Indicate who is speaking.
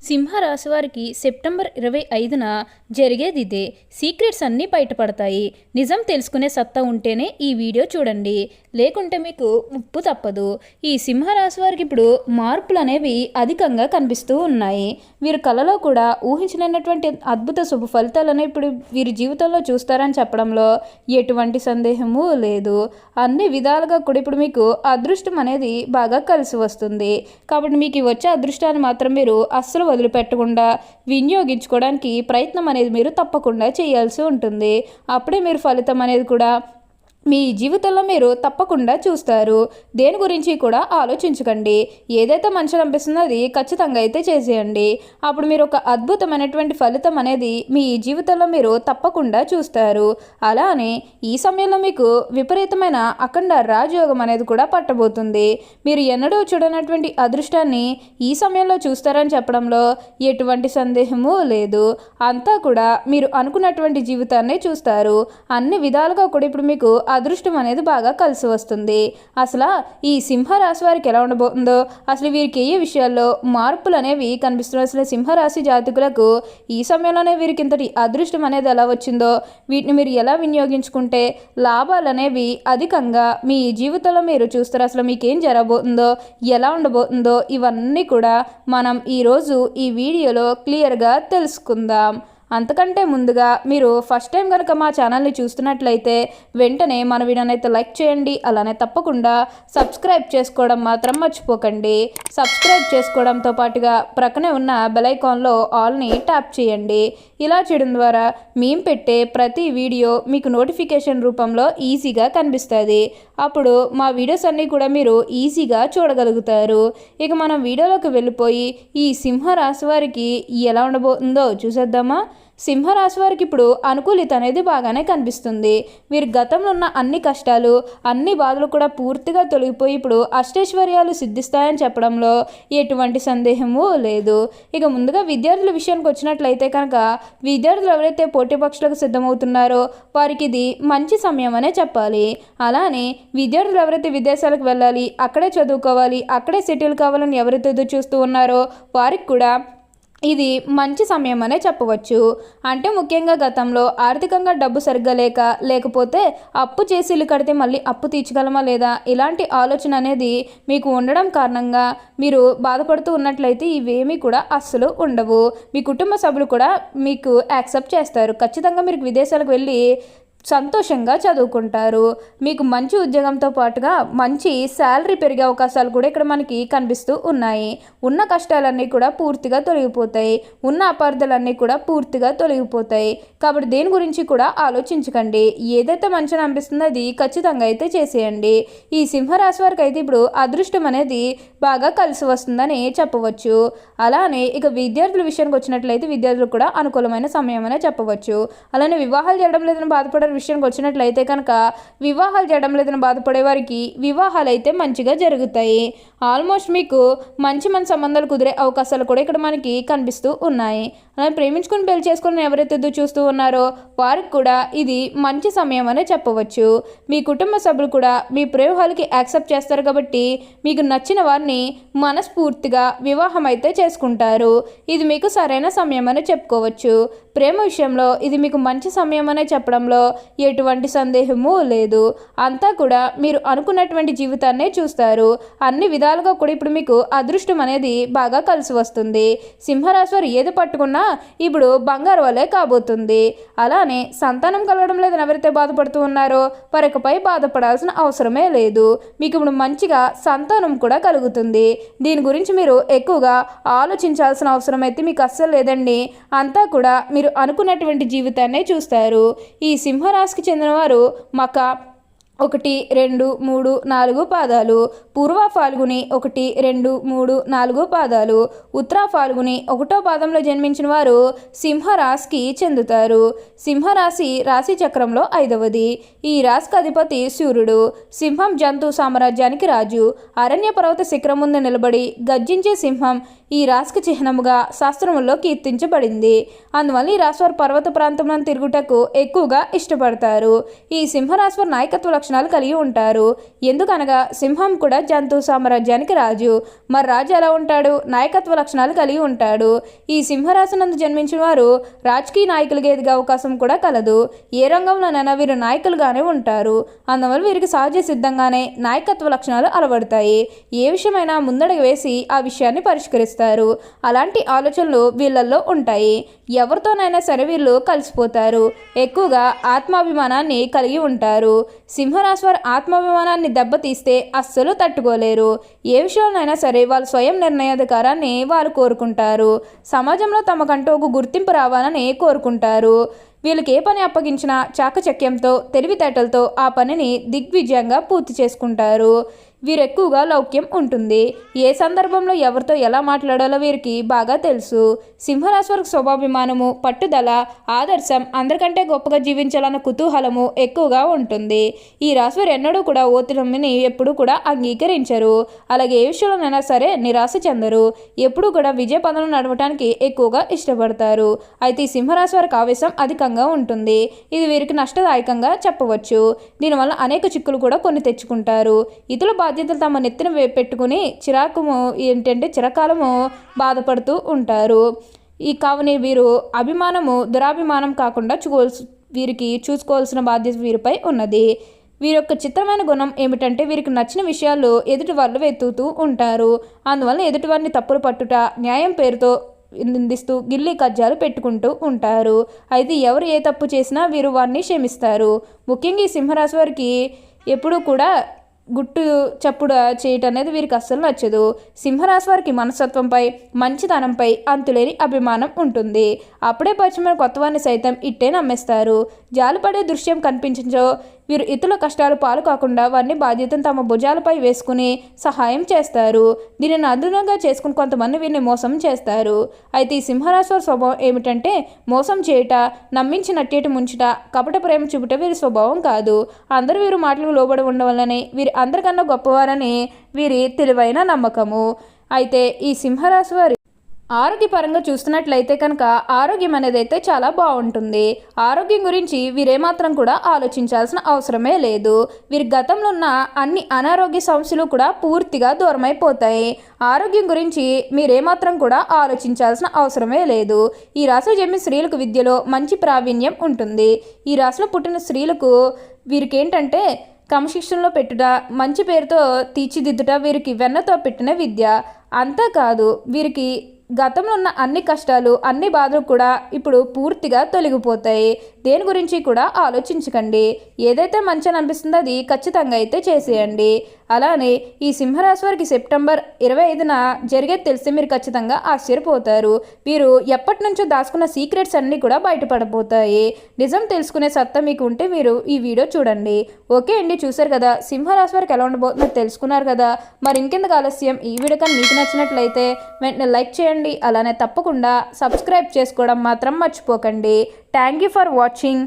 Speaker 1: సింహరాశి వారికి సెప్టెంబర్ 25న జరిగేది ఇదే. సీక్రెట్స్ అన్నీ బయటపడతాయి. నిజం తెలుసుకునే సత్తా ఉంటేనే ఈ వీడియో చూడండి, లేకుంటే మీకు ముప్పు తప్పదు. ఈ సింహరాశి వారికి ఇప్పుడు మార్పులు అనేవి అధికంగా కనిపిస్తూ ఉన్నాయి. వీరు కళలో కూడా ఊహించలేనటువంటి అద్భుత శుభ ఫలితాలను ఇప్పుడు వీరి జీవితంలో చూస్తారని చెప్పడంలో ఎటువంటి సందేహము లేదు. అన్ని విధాలుగా కూడా ఇప్పుడు మీకు అదృష్టం అనేది బాగా కలిసి వస్తుంది. కాబట్టి మీకు వచ్చే అదృష్టాన్ని మాత్రం మీరు అస్సలు వదిలిపెట్టకుండా వినియోగించుకోవడానికి ప్రయత్నం అనేది మీరు తప్పకుండా చేయాల్సి ఉంటుంది. అప్పుడే మీరు ఫలితం అనేది కూడా మీ జీవితంలో మీరు తప్పకుండా చూస్తారు. దేని గురించి కూడా ఆలోచించకండి. ఏదైతే మంచిగా అనిపిస్తుందో అది ఖచ్చితంగా అయితే చేసేయండి. అప్పుడు మీరు ఒక అద్భుతమైనటువంటి ఫలితం అనేది మీ జీవితంలో మీరు తప్పకుండా చూస్తారు. అలానే ఈ సమయంలో మీకు విపరీతమైన అఖండ రాజయోగం అనేది కూడా పట్టబోతుంది. మీరు ఎన్నడూ చూడనటువంటి అదృష్టాన్ని ఈ సమయంలో చూస్తారని చెప్పడంలో ఎటువంటి సందేహము లేదు. అంతా కూడా మీరు అనుకున్నటువంటి జీవితాన్ని చూస్తారు. అన్ని విధాలుగా కూడా ఇప్పుడు మీకు అదృష్టం అనేది బాగా కలిసి వస్తుంది. అసలు ఈ సింహరాశి వారికి ఎలా ఉండబోతుందో, అసలు వీరికి ఏ విషయాల్లో మార్పులు అనేవి కనిపిస్తున్నాయి, అసలు సింహరాశి జాతకులకు ఈ సమయంలోనే వీరికి ఇంతటి అదృష్టం అనేది ఎలా వచ్చిందో, వీటిని మీరు ఎలా వినియోగించుకుంటే లాభాలు అనేవి అధికంగా మీ జీవితంలో మీరు చూస్తారు, అసలు మీకేం జరగబోతుందో, ఎలా ఉండబోతుందో, ఇవన్నీ కూడా మనం ఈరోజు ఈ వీడియోలో క్లియర్గా తెలుసుకుందాం. అంతకంటే ముందుగా మీరు ఫస్ట్ టైం కనుక మా ఛానల్ని చూస్తున్నట్లయితే వెంటనే మన వీడియోని అయితే లైక్ చేయండి. అలానే తప్పకుండా సబ్స్క్రైబ్ చేసుకోవడం మాత్రం మర్చిపోకండి. సబ్స్క్రైబ్ చేసుకోవడంతో పాటుగా ప్రక్కనే ఉన్న బెల్ ఐకాన్లో ఆల్ని ట్యాప్ చేయండి. ఇలా చేయడం ద్వారా మేము పెట్టే ప్రతి వీడియో మీకు నోటిఫికేషన్ రూపంలో ఈజీగా కనిపిస్తుంది. అప్పుడు మా వీడియోస్ అన్నీ కూడా మీరు ఈజీగా చూడగలుగుతారు. ఇక మనం వీడియోలోకి వెళ్ళిపోయి ఈ సింహరాశి వారికి ఎలా ఉండబోతుందో చూసేద్దామా. సింహరాశి వారికి ఇప్పుడు అనుకూలిత అనేది బాగానే కనిపిస్తుంది. వీరి గతంలో ఉన్న అన్ని కష్టాలు, అన్ని బాధలు కూడా పూర్తిగా తొలగిపోయి ఇప్పుడు అష్టైశ్వర్యాలు సిద్ధిస్తాయని చెప్పడంలో ఎటువంటి సందేహము లేదు. ఇక ముందుగా విద్యార్థుల విషయానికి వచ్చినట్లయితే కనుక విద్యార్థులు ఎవరైతే పోటీ పరీక్షలకు సిద్ధమవుతున్నారో వారికి ఇది మంచి సమయం అనే చెప్పాలి. అలానే విద్యార్థులు ఎవరైతే విదేశాలకు వెళ్ళాలి, అక్కడే చదువుకోవాలి, అక్కడే సెటిల్ కావాలని ఎవరైతే ఎదురు చూస్తూ ఉన్నారో వారికి కూడా ఇది మంచి సమయం అనే చెప్పవచ్చు. అంటే ముఖ్యంగా గతంలో ఆర్థికంగా డబ్బు సరిగ్గా లేకపోతే అప్పు చేసి ఇల్లు కడితే మళ్ళీ అప్పు తీర్చగలమా లేదా ఇలాంటి ఆలోచన అనేది మీకు ఉండడం కారణంగా మీరు బాధపడుతూ ఉన్నట్లయితే ఇవేమీ కూడా అస్సలు ఉండవు. మీ కుటుంబ సభ్యులు కూడా మీకు యాక్సెప్ట్ చేస్తారు. ఖచ్చితంగా మీరు విదేశాలకు వెళ్ళి సంతోషంగా చదువుకుంటారు. మీకు మంచి ఉద్యోగంతో పాటుగా మంచి శాలరీ పెరిగే అవకాశాలు కూడా ఇక్కడ మనకి కనిపిస్తూ ఉన్నాయి. ఉన్న కష్టాలన్నీ కూడా పూర్తిగా తొలగిపోతాయి. ఉన్న అపార్థాలన్నీ కూడా పూర్తిగా తొలగిపోతాయి. కాబట్టి దేని గురించి కూడా ఆలోచించకండి. ఏదైతే మంచిగా అనిపిస్తుందో అది ఖచ్చితంగా అయితే చేసేయండి. ఈ సింహరాశి వారికి అయితే ఇప్పుడు అదృష్టం అనేది బాగా కలిసి వస్తుందని చెప్పవచ్చు. అలానే ఇక విద్యార్థుల విషయానికి వచ్చినట్లయితే విద్యార్థులకు కూడా అనుకూలమైన సమయం అనే చెప్పవచ్చు. అలానే వివాహాలు చేయడం లేదని బాధపడే విషయానికి వచ్చినట్లయితే కనుక వివాహాలు చేయడం లేదని బాధపడే వారికి వివాహాలు అయితే మంచిగా జరుగుతాయి. ఆల్మోస్ట్ మీకు మంచి సంబంధాలు కుదిరే అవకాశాలు కూడా ఇక్కడ మనకి కనిపిస్తూ ఉన్నాయి. అలానే ప్రేమించుకుని పెళ్లి చేసుకుని ఎవరైతే ఎదురు చూస్తూ ఉన్నారో వారికి కూడా ఇది మంచి సమయం అనే చెప్పవచ్చు. మీ కుటుంబ సభ్యులు కూడా మీ ప్రయోగాలకి యాక్సెప్ట్ చేస్తారు కాబట్టి మీకు నచ్చిన వారిని మనస్ఫూర్తిగా వివాహం అయితే చేసుకుంటారు. ఇది మీకు సరైన సమయం అనే చెప్పుకోవచ్చు. ప్రేమ విషయంలో ఇది మీకు మంచి సమయం అనే చెప్పడంలో ఎటువంటి సందేహము లేదు. అంతా కూడా మీరు అనుకున్నటువంటి జీవితాన్నే చూస్తారు. అన్ని విధాలుగా కూడా ఇప్పుడు మీకు అదృష్టం అనేది బాగా కలిసి వస్తుంది. సింహరాశి వారు ఏది పట్టుకున్నా ఇప్పుడు బంగారు వలె కాబోతుంది. అలానే సంతానం కలగడం లేదని ఎవరైతే బాధపడుతూ ఉన్నారో వారిపై బాధపడాల్సిన అవసరమే లేదు. మీకు ఇప్పుడు మంచిగా సంతానం కూడా కలుగుతుంది. దీని గురించి మీరు ఎక్కువగా ఆలోచించాల్సిన అవసరం అయితే మీకు అస్సలు లేదండి. అంతా కూడా మీరు అనుకున్నటువంటి జీవితాన్నే చూస్తారు. ఈ సింహరాశికి చెందినవారు మక 1, 2, 3, 4 పాదాలు, పూర్వ ఫాల్గుని 1, 2, 3, 4 పాదాలు, ఉత్తర ఫాల్గుని 1వ పాదంలో జన్మించిన వారు సింహరాశికి చెందుతారు. సింహరాశి రాశి చక్రంలో 5వది. ఈ రాశికి అధిపతి సూర్యుడు. సింహం జంతు సామ్రాజ్యానికి రాజు. అరణ్య పర్వత శిఖరం ముందు నిలబడి గర్జించే సింహం ఈ రాశికి చిహ్నముగా శాస్త్రముల్లో కీర్తించబడింది. అందువల్ల ఈ రాశివారు పర్వత ప్రాంతంలో తిరుగుటకు ఎక్కువగా ఇష్టపడతారు. ఈ సింహరాశివారు నాయకత్వ లక్షణాలు కలిగి ఉంటారు. ఎందుకనగా సింహం కూడా జంతు సామ్రాజ్యానికి రాజు. మరి రాజు ఎలా ఉంటాడు? నాయకత్వ లక్షణాలు కలిగి ఉంటాడు. ఈ సింహరాశి నందు జన్మించిన వారు రాజకీయ నాయకులుగా ఎదిగే అవకాశం కూడా కలదు. ఏ రంగంలోనైనా వీరు నాయకులుగానే ఉంటారు. అందువల్ల వీరికి సహజ సిద్ధంగానే నాయకత్వ లక్షణాలు అలవడతాయి. ఏ విషయమైనా ముందడుగు వేసి ఆ విషయాన్ని పరిష్కరిస్తారు. అలాంటి ఆలోచనలు వీళ్ళల్లో ఉంటాయి. ఎవరితోనైనా సరే వీళ్ళు కలిసిపోతారు. ఎక్కువగా ఆత్మాభిమానాన్ని కలిగి ఉంటారు. సింహరాశి వారి ఆత్మాభిమానాన్ని దెబ్బతీస్తే అస్సలు తట్టుకోలేరు. ఏ విషయంలోనైనా సరే వాళ్ళు స్వయం నిర్ణయాధికారాన్ని వారు కోరుకుంటారు. సమాజంలో తమకంటూ ఒక గుర్తింపు రావాలని కోరుకుంటారు. వీళ్ళకి ఏ పని అప్పగించినా చాకచక్యంతో తెలివితేటలతో ఆ పనిని దిగ్విజయంగా పూర్తి చేసుకుంటారు. వీరు ఎక్కువగా లౌక్యం ఉంటుంది. ఏ సందర్భంలో ఎవరితో ఎలా మాట్లాడాలో వీరికి బాగా తెలుసు. సింహరాశి వారికి స్వభాభిమానము, పట్టుదల, ఆదర్శం, అందరికంటే గొప్పగా జీవించాలన్న కుతూహలము ఎక్కువగా ఉంటుంది. ఈ రాశి వారు ఎన్నడూ కూడా ఓటమిని ఎప్పుడూ కూడా అంగీకరించరు. అలాగే ఏ విషయంలోనైనా సరే నిరాశ చెందరు. ఎప్పుడూ కూడా విజయ పదంలో నడవటానికి ఎక్కువగా ఇష్టపడతారు. అయితే ఈ సింహరాశి వారికి ఆవేశం అధికంగా ఉంటుంది. ఇది వీరికి నష్టదాయకంగా చెప్పవచ్చు. దీనివల్ల అనేక చిక్కులు కూడా కొన్ని తెచ్చుకుంటారు. ఇతరుల బాధ్యతలు తమ నెత్తిన పెట్టుకుని చిరకాలము బాధపడుతూ ఉంటారు. ఈ కావున వీరు అభిమానము దురాభిమానం కాకుండా వీరికి చూసుకోవాల్సిన బాధ్యత వీరిపై ఉన్నది. వీరి యొక్క చిత్రమైన గుణం ఏమిటంటే వీరికి నచ్చిన విషయాలు ఎదుటి వాళ్ళు వెతుకుతూ ఉంటారు. అందువల్ల ఎదుటివారిని తప్పులు పట్టుట, న్యాయం పేరుతో నిందిస్తూ గిల్లి కజ్జాలు పెట్టుకుంటూ ఉంటారు. అయితే ఎవరు ఏ తప్పు చేసినా వీరు వారిని క్షమిస్తారు. ముఖ్యంగా ఈ సింహరాశి వారికి ఎప్పుడూ కూడా గుట్టు చప్పుడు చేయటం అనేది వీరికి అస్సలు నచ్చదు. సింహరాశి వారికి మనస్తత్వంపై, మంచితనంపై అంతులేని అభిమానం ఉంటుంది. అప్పుడే పరిచయమైన కొత్తవారిని సైతం ఇట్టే నమ్మేస్తారు. జాలిపడే దృశ్యం కనిపించో వీరు ఇతరుల కష్టాలు పాలు కాకుండా వారిని బాధ్యతను తమ భుజాలపై వేసుకుని సహాయం చేస్తారు. దీనిని అదనంగా చేసుకుని కొంతమంది వీరిని మోసం చేస్తారు. అయితే ఈ సింహరాశి వారి స్వభావం ఏమిటంటే మోసం చేయుట, నమ్మించి నట్టేటి ముంచుట, కపట ప్రేమ చూపుట వీరి స్వభావం కాదు. అందరూ వీరు మాటలకు లోబడి ఉండవల్లని వీరి అందరికన్నా గొప్పవారని వీరి తెలివైన నమ్మకము. అయితే ఈ సింహరాశి వారి ఆరోగ్యపరంగా చూస్తున్నట్లయితే కనుక ఆరోగ్యం అనేది అయితే చాలా బాగుంటుంది. ఆరోగ్యం గురించి వీరేమాత్రం కూడా ఆలోచించాల్సిన అవసరమే లేదు. వీరి గతంలో ఉన్న అన్ని అనారోగ్య సమస్యలు కూడా పూర్తిగా దూరమైపోతాయి. ఆరోగ్యం గురించి మీరేమాత్రం కూడా ఆలోచించాల్సిన అవసరమే లేదు. ఈ రాశిలో జన్మిన స్త్రీలకు విద్యలో మంచి ప్రావీణ్యం ఉంటుంది. ఈ రాశిలో పుట్టిన స్త్రీలకు వీరికి ఏంటంటే క్రమశిక్షణలో పెట్టుట, మంచి పేరుతో తీర్చిదిద్దుట వీరికి వెన్నతో పెట్టిన విద్య. అంతేకాదు వీరికి గతంలో ఉన్న అన్ని కష్టాలు, అన్ని బాధలు కూడా ఇప్పుడు పూర్తిగా తొలగిపోతాయి. దేని గురించి కూడా ఆలోచించకండి. ఏదైతే మంచి అనిపిస్తుందో అది ఖచ్చితంగా అయితే చేసేయండి. అలానే ఈ సింహరాశి వారికి సెప్టెంబర్ 25న జరిగేది తెలిస్తే మీరు ఖచ్చితంగా ఆశ్చర్యపోతారు. వీరు ఎప్పటి నుంచో దాచుకున్న సీక్రెట్స్ అన్నీ కూడా బయటపడబోతాయి. నిజం తెలుసుకునే సత్తా మీకు ఉంటే మీరు ఈ వీడియో చూడండి. ఓకే అండి, చూసారు కదా సింహరాశి వారికి ఎలా ఉండబోతుందో తెలుసుకున్నారు కదా. మరి ఇంకెందుకు ఆలస్యం, ఈ వీడియో కానీ మీకు నచ్చినట్లయితే వెంటనే లైక్ చేయండి. అలానే తప్పకుండా సబ్స్క్రైబ్ చేసుకోవడం మాత్రం మర్చిపోకండి. Thank you for watching.